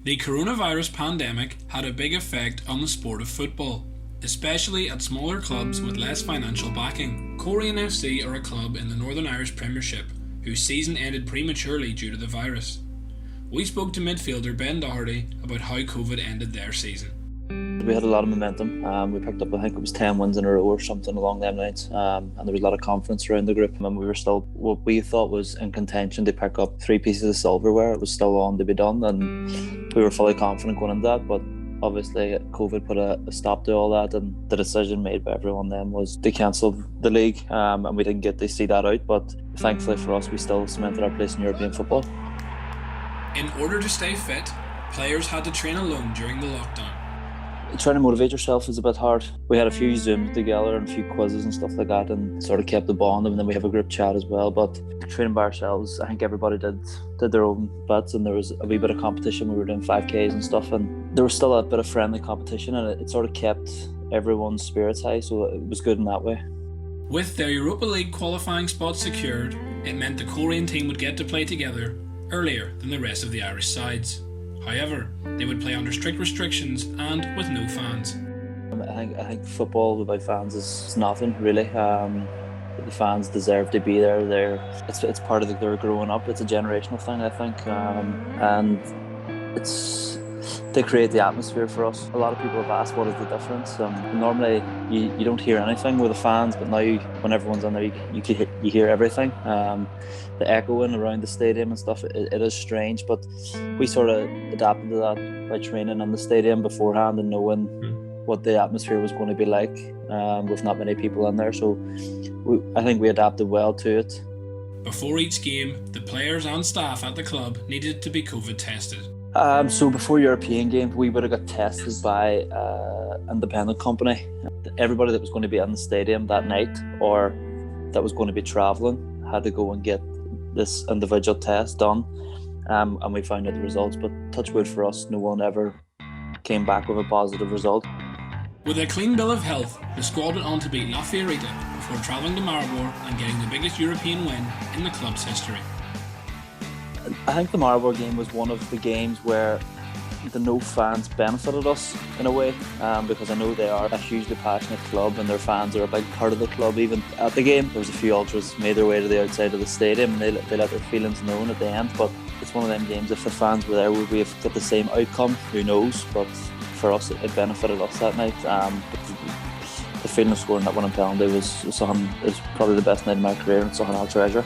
The coronavirus pandemic had a big effect on the sport of football, especially at smaller clubs with less financial backing. Coleraine FC are a club in the Northern Irish Premiership whose season ended prematurely due to the virus. We spoke to midfielder Ben Doherty about how COVID ended their season. We had a lot of momentum. We picked up, I think it was 10 wins in a row or something along them lines. And there was a lot of confidence around the group. And we were still what we thought was in contention to pick up 3 pieces of silverware. It was still on to be done, and we were fully confident going into that. But obviously, COVID put a stop to all that, and the decision made by everyone then was to cancel the league. And we didn't get to see that out. But thankfully for us, we still cemented our place in European football. In order to stay fit, players had to train alone during the lockdown. Trying to motivate yourself is a bit hard. We had a few Zooms together and a few quizzes and stuff like that, and sort of kept the bond, and then we have a group chat as well. But training by ourselves, I think everybody did their own bits, and there was a wee bit of competition. We were doing 5Ks and stuff, and there was still a bit of friendly competition, and it sort of kept everyone's spirits high, so it was good in that way. With their Europa League qualifying spot secured, it meant the Coleraine team would get to play together earlier than the rest of the Irish sides. However, they would play under strict restrictions and with no fans. I think football without fans is nothing really. The fans deserve to be there. It's part of their growing up. It's a generational thing, I think, and they create the atmosphere for us. A lot of people have asked what is the difference. Normally you don't hear anything with the fans, but now when everyone's in there, you hear everything. The echoing around the stadium and stuff, it is strange, but we sort of adapted to that by training in the stadium beforehand and knowing what the atmosphere was going to be like with not many people in there. So I think we adapted well to it. Before each game, the players and staff at the club needed to be COVID tested. So before European games, we would have got tested by an independent company. Everybody that was going to be in the stadium that night or that was going to be travelling had to go and get this individual test done, and we found out the results. But touch wood for us, no one ever came back with a positive result. With a clean bill of health, the squad went on to beat La Fiorita before travelling to Maribor and getting the biggest European win in the club's history. I think the Maribor game was one of the games where the no fans benefited us in a way, because I know they are a hugely passionate club and their fans are a big part of the club. Even at the game, there was a few ultras made their way to the outside of the stadium and they let their feelings known at the end. But it's one of them games, if the fans were there, would we have got the same outcome? Who knows? But for us, it benefited us that night. The feeling of scoring that winning penalty was probably the best night of my career and something I'll treasure.